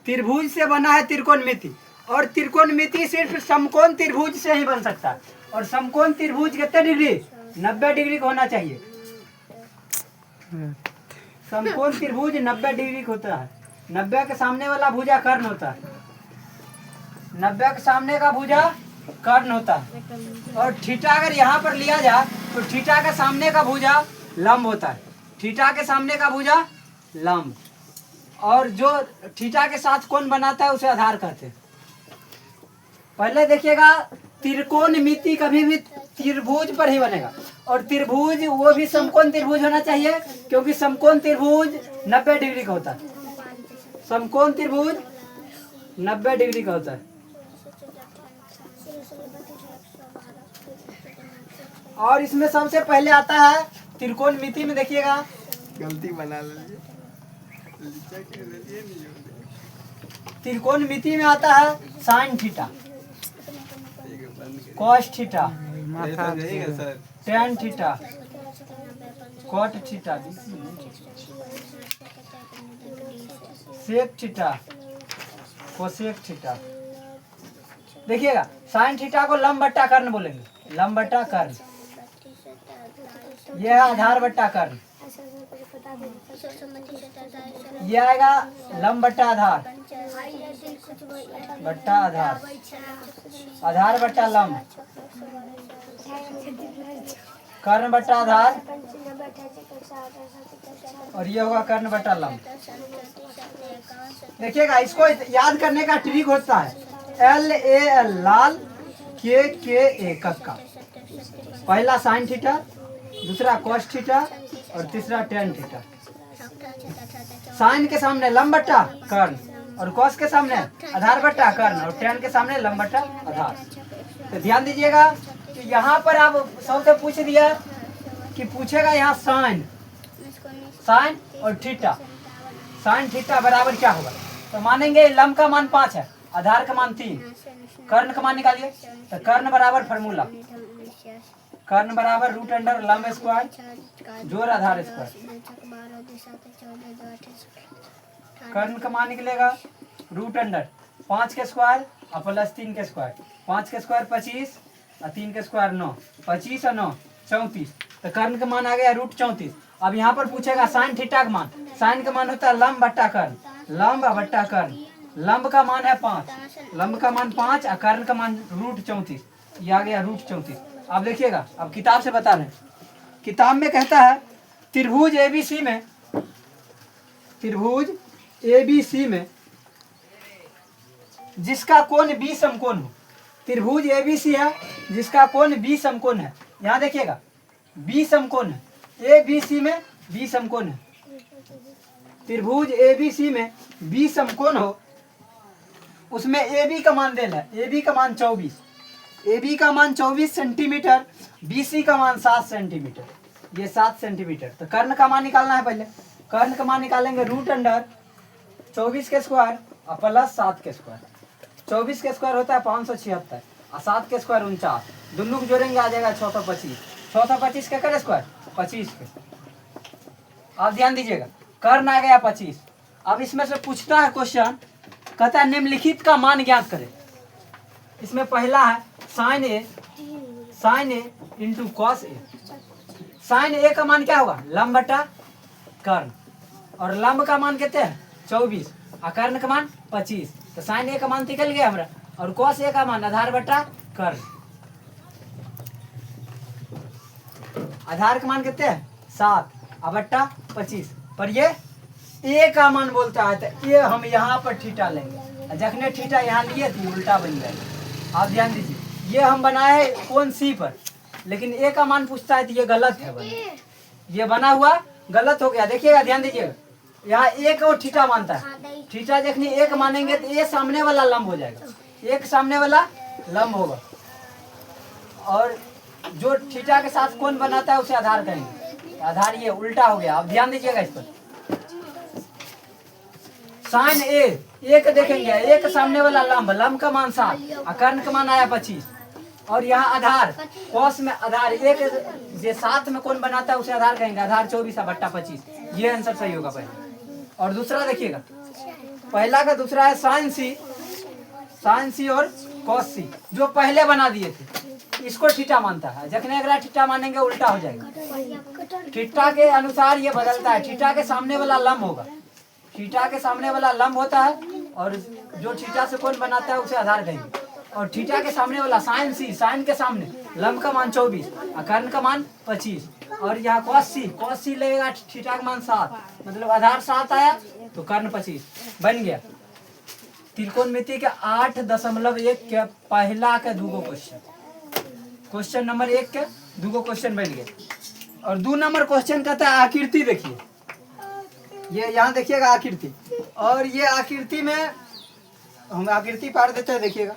त्रिभुज से बना है त्रिकोणमिति, और त्रिकोणमिति सिर्फ समकोण त्रिभुज से ही बन सकता है। और समकोण त्रिभुज कितने डिग्री? 90 डिग्री का होना चाहिए। समकोण त्रिभुज 90 डिग्री का होता है। 90 के सामने वाला भुजा कर्ण होता है। 90 के सामने का भुजा कर्ण होता है। और थीटा अगर यहाँ पर लिया जाए तो थीटा के सामने का भुजा लंब होता है। थीटा के सामने का भुजा लंब, और जो थीटा के साथ कोण बनाता है उसे आधार कहते हैं। पहले देखिएगा, त्रिकोणमिति कभी भी त्रिभुज पर ही बनेगा, और त्रिभुज वो भी समकोण त्रिभुज होना चाहिए, क्योंकि समकोण त्रिभुज 90 डिग्री का होता है। समकोण त्रिभुज 90 डिग्री का होता है। और इसमें सबसे पहले आता है त्रिकोणमिति में, देखिएगा गलती बना लीजिए। त्रिकोणमिति में आता है sine theta, cos theta, tan theta, cot theta, sec theta, cosec theta. देखिएगा, साइन थीटा को लंब बट्टा कर्ण बोलेंगे, लंब बट्टा कर्ण। यह है आधार बट्टा कर्ण। ये आएगा लंब बट्टा आधार, बट्टा आधार, आधार बट्टा लंब, कर्ण बट्टा आधार, और ये होगा कर्ण बट्टा लंब। देखिएगा, इसको याद करने का ट्रिक होता है, LAL लाल, KKA कक्का। पहला साइन थीटा, दूसरा कॉस थीटा, और तीसरा टेन थीटा। साइन के सामने लंब बट्टा कर्ण, और कॉस के सामने आधार बट्टा कर्ण, और टेन के सामने लंब बट्टा आधार। तो ध्यान दीजिएगा कि यहाँ पर आप सबसे पूछ दिया कि पूछेगा यहाँ साइन, साइन और थीटा, साइन थीटा बराबर क्या होगा? तो मानेंगे लंब का मान 5 है, आधार का मान 3, कर्ण का मान निकालिए। तो कर्ण बराबर फार्मूला, कर्ण बराबर रूट अंडर लंब स्क्वायर जोड़ आधार स्क्वायर। कर्ण का मान निकलेगा रूट अंडर 5 के स्क्वायर और प्लस 3 के स्क्वायर। 5 के स्क्वायर 25 और 3 के स्क्वायर 9, 25 और 9 34। तो कर्ण का मान आ गया रूट 34। अब यहाँ पर पूछेगा साइन थीटा का मान। साइन का मान होता है लंब बट्टा कर्ण, लंब बट्टा कर्ण। लंब का मान है 5, लंब का मान 5 और कर्ण का मान रूट 34। ये आ गया रूट 34। अब देखिएगा, अब किताब से बता रहे हैं, किताब में कहता है त्रिभुज ABC में, त्रिभुज ABC में जिसका कोण B समकोण हो। त्रिभुज ABC है जिसका कोण B समकोण है। यहाँ देखिएगा B समकोण है, ABC में B समकोण है। त्रिभुज ABC में B समकोण हो, उसमें AB का मान देना है, AB का मान 24, AB का मान 24 सेंटीमीटर, BC का मान 7 सेंटीमीटर, ये 7 सेंटीमीटर। तो कर्ण का मान निकालना है। पहले कर्ण का मान निकालेंगे रूट अंडर 24 के स्क्वायर और प्लस 7 के स्क्वायर। 24 के स्क्वायर होता है 576 और 7 के स्क्वायर 49, दोनों को जोड़ेंगे आ जाएगा 625। 625 के कर स्क्वायर 25 के। अब ध्यान दीजिएगा, कर्ण आ गया 25। अब इसमें से पूछता है क्वेश्चन, कहता है निम्नलिखित का मान ज्ञात करें। इसमें पहला है sign A into cos A. Sign ए का मान क्या होगा? लंब बटा कर्ण, और लंब का मान कितने है? 24 और कर्ण का मान 25। तो साइन ए का मान निकल गया हमारा, और कॉस ए का मान आधार बटा कर्ण। आधार का मान कितने है? 7 और बट्टा 25। पर ये ए का मान बोलता है, तो ये हम यहाँ पर थीटा लेंगे। जखने थीटा यहाँ लिए थी उल्टा बन जाएगा। आप ध्यान दीजिए, ये हम बनाए कोण सी पर, लेकिन ए का मान पूछता है तो ये गलत है बना। ये बना हुआ गलत हो गया। देखिएगा, ध्यान दीजिएगा, यहाँ ए को थीटा मानता है। थीटा जखनी एक मानेंगे तो ए सामने वाला लंब हो जाएगा, एक सामने वाला लंब होगा, और जो थीटा के साथ कोण बनाता है उसे आधार कहेंगे। आधार ये उल्टा हो गया। अब ध्यान दीजिएगा इस पर, साइन ए का देखेंगे, ए के सामने वाला लंब, लंब का मान 7 और कर्ण का मान आया 25, और यहाँ आधार कॉस में आधार एक जो 7 में कोण बनाता है उसे आधार कहेंगे। आधार 24 बट्टा 25। ये आंसर सही होगा पहले। और दूसरा देखिएगा, पहला का दूसरा है साइन सी और कॉस सी, जो पहले बना दिए थे इसको थीटा मानता है। जखने अगला थीटा मानेंगे उल्टा हो जाएगा। थीटा के अनुसार ये बदलता है। थीटा के सामने वाला लंब होगा, थीटा के सामने वाला लंब होता है, और जो थीटा से कोण बनाता है उसे आधार कहेंगे। और थीटा के सामने वाला साइन सी, साइन के सामने लंब का मान 24 और कर्ण का मान 25। और यहाँ कॉस सी लगेगा, थीटा का मान 7, मतलब आधार 7 आया तो कर्ण 25 बन गया। त्रिकोणमिति के 8.1 के पहला के दूगो क्वेश्चन नंबर 1 के दूगो क्वेश्चन बन गए। और 2 नंबर क्वेश्चन कहता है आकृति। देखिए ये यहाँ देखिएगा आकृति, और ये आकृति में हम आकृति पार देते हैं। देखिएगा